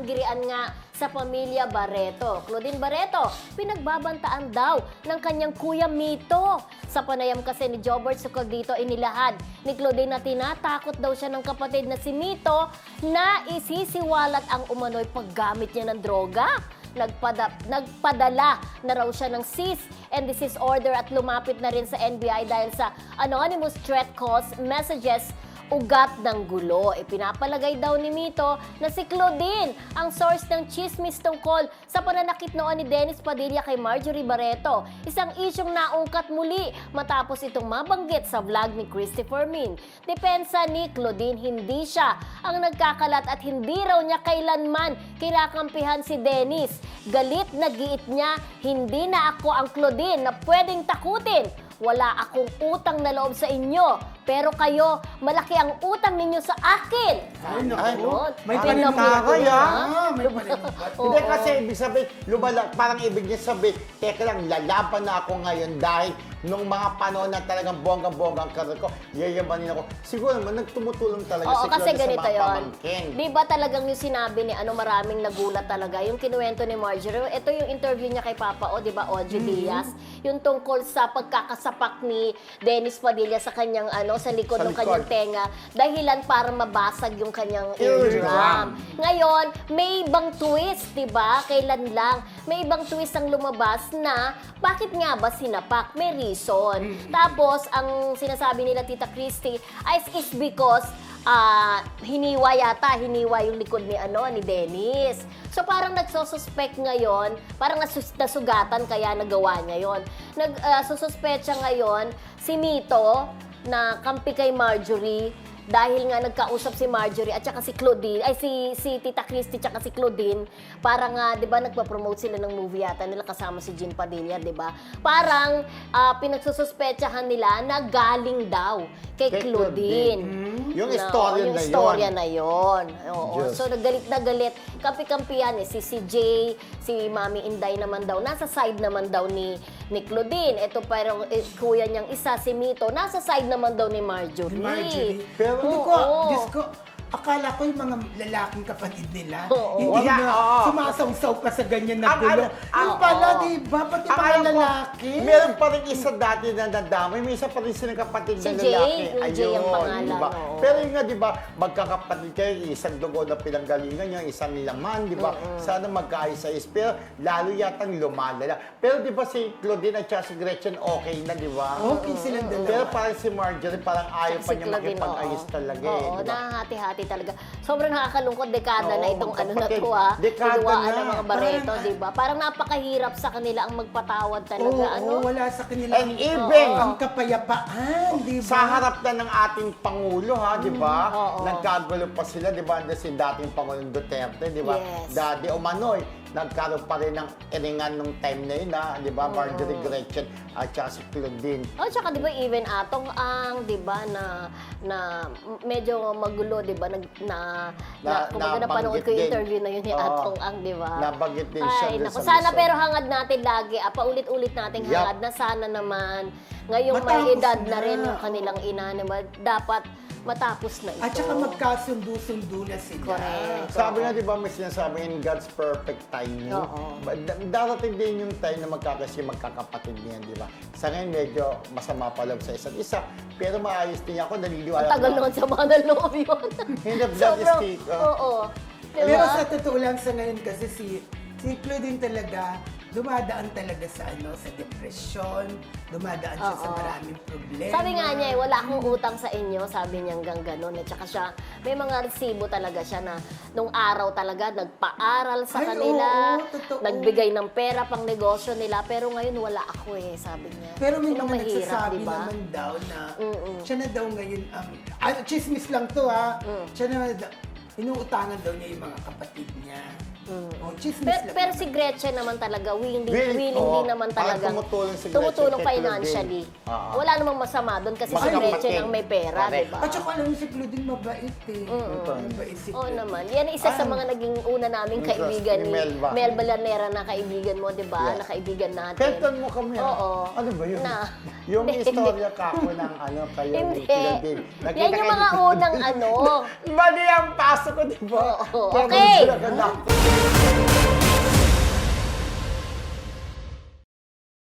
kinagirian nga sa pamilya Barreto. Claudine Barreto, pinagbabantaan daw ng kanyang kuya Mito. Sa panayam kasi ni Jobert Socaldito, inilahad ni Claudine na tinatakot daw siya ng kapatid na si Mito na isisiwalat ang umano'y paggamit niya ng droga. Nagpadala na raw siya ng cease and desist order at lumapit na rin sa NBI dahil sa anonymous threat calls, messages, ugat ng gulo. Ipinapalagay daw ni Mito na si Claudine ang source ng chismis tungkol sa pananakit noon ni Dennis Padilla kay Marjorie Barreto. Isang isyong naungkat muli matapos itong mabanggit sa vlog ni Christopher Min. Depensa ni Claudine, hindi siya ang nagkakalat at hindi raw niya kailanman kinakampihan si Dennis. Galit na giit niya, hindi na ako ang Claudine na pwedeng takutin. Wala akong utang na loob sa inyo, pero kayo, malaki ang utang ninyo sa akin. Ay, naku. May panintaray, May panintaray. Hindi kasi ibig sabihin, parang ibig niya sabihin, teka lang, lalaban na ako ngayon dahil nung mga panahon na talagang bonggang-bonggang karir ko, yayamanin ako. Siguro naman, nagtumutulong talaga Oo, si kasi Claudia sa ganito mga yun. pamangkin. Di ba talagang yung sinabi ni maraming nagulat talaga, yung kinuwento ni Marjorie, ito yung interview niya kay Papa O, di ba, Ogie Diaz, yung tungkol sa pagkakasapak ni Dennis Padilla sa kanyang sa likod ng kanyang tenga, dahilan para mabasag yung kanyang eardrum. Ngayon, may ibang twist, di ba? Kailan lang, may ibang twist ang lumabas na, bakit nga ba sinapak? May reason. Tapos, ang sinasabi nila Tita Christy is because hiniwa yung likod ni Dennis. So parang nagsosuspect ngayon, parang nasugatan kaya nagawa niya yon. Nagsususpecha ngayon si Mito na kampi kay Marjorie dahil nga nagkausap si Marjorie at saka si Claudine, si Tita Christy at si Claudine, parang nga, 'di ba, nagpa-promote sila ng movie yata nila kasama si Jean Padilla, 'di ba? Parang pinagsususpechahan nila na galing daw kay Claudine. Yung istorya na yon. Oo. Diyos. So nagalit na galit, kampi-kampihan si CJ, si Mami Inday naman daw, nasa side naman daw ni Claudine. Ito pero kuya niyang isa, si Mito, nasa side naman daw ni Marjorie. Pero Diyos ko, akala ko yung mga lalaking kapatid nila, hindi Wala, na sumasawsaw pa sa ganyan na gulo. Yung pala, di ba? Pati mga alam ko, lalaki. meron pa rin isa dati na nadamay. May isa pa rin silang kapatid Si na Jay, lalaki. yung Jay ang pangalan, diba? oo. Pero yun nga, di ba, magkakapatid kayo, isang dugo na pinanggalingan nyo, isang laman, di ba? Sana magkaayos-ayos. Pero lalo yatang lumalala. Pero di ba si Claudine at si Gretchen okay na, di ba? Okay silang dalawa. Pero parang si Marjorie, parang ayaw pa Si niya Claudine, makipag-ayos talaga. Oo, di ba? nahahati-hati talaga. Sobrang nakakalungkot, dekada na itong na magkapatid. to Dekada Tinuwaan na. ng mga Barreto, di ba? Parang napakahirap sa kanila ang magpatawad talaga. Wala sa kanila. And even, ang kapayapaan, di ba? sa harap na ng ating Pangulo, ha, di ba? oo. Nagkagulo pa sila, di ba? Si dating Pangulong Duterte, di ba? Yes. Dati umano'y, nagkaroon pa rin ng iringan nung time na yun, ha? Di ba? Marjorie Gretchen at saka si Claudine. Tsaka di ba even Atong Ang, di ba, na medyo magulo, di ba, kumbaga napanood ko yung din. interview na yun ni Oo. Atong Ang, di ba? Nabanggit din siya Ay, dun naku, sa sana Luzon. pero hangad natin lagi, paulit-ulit natin Yup. hangad na sana naman, ngayong may Matapos edad na na. rin yung kanilang ina, diba? Dapat matapos na ito. At saka magkasundo-sundo na sila. Correct. Sabi nga, di ba, may sinasabi in God's perfect timing. Oo. Darating din yung time na magkakapatid niyan, di ba? Sa ngayon, medyo masama pa lang sa isa't isa. Pero maayos din ako, naniniwala. Ang tagal naman sa mga naloob yun. Hindi, blood is thick. Oo. Diba? Pero sa totoo lang sa ngayon kasi si Claudine talaga, dumadaan talaga sa depression, dumadaan siya sa maraming problema. Sabi nga niya, wala akong utang sa inyo, sabi niya hanggang ganun. At saka siya, may mga resibo talaga siya na nung araw talaga, nagpaaral sa Ay, kanila, oo, totoo. nagbigay ng pera pang negosyo nila, pero ngayon wala ako sabi niya. Pero may Yun ang mga mahirap, nagsasabi diba? naman daw na siya na daw ngayon chismis lang to ha, siya na daw, inuutangan daw niya yung mga kapatid niya. Chismis lang Pero naman. si Gretchen naman talaga, willing Oo. din naman Parang talaga. tumutulong si Gretchen Tumutulong kay financially. Claudine. Oo. Wala namang masama doon kasi si Baka Gretchen kapatid. ang may pera, Correct. di ba? At saka alam mo si Claudine mabait Mabait si Oo Claudine. naman. Yan isa sa mga naging una naming Interest kaibigan ni ni Melba. Melba Lanera na kaibigan mo, di ba? Yeah. Na kaibigan natin. Penton mo kami, ha? Oo. Ano ba yun? Na. Yung Hindi. istorya kako ng kayo Hindi. ni Claudine. Yan yung mga unang Mali ang paso ko, di ba? Oo. Pero Okay. talaga na-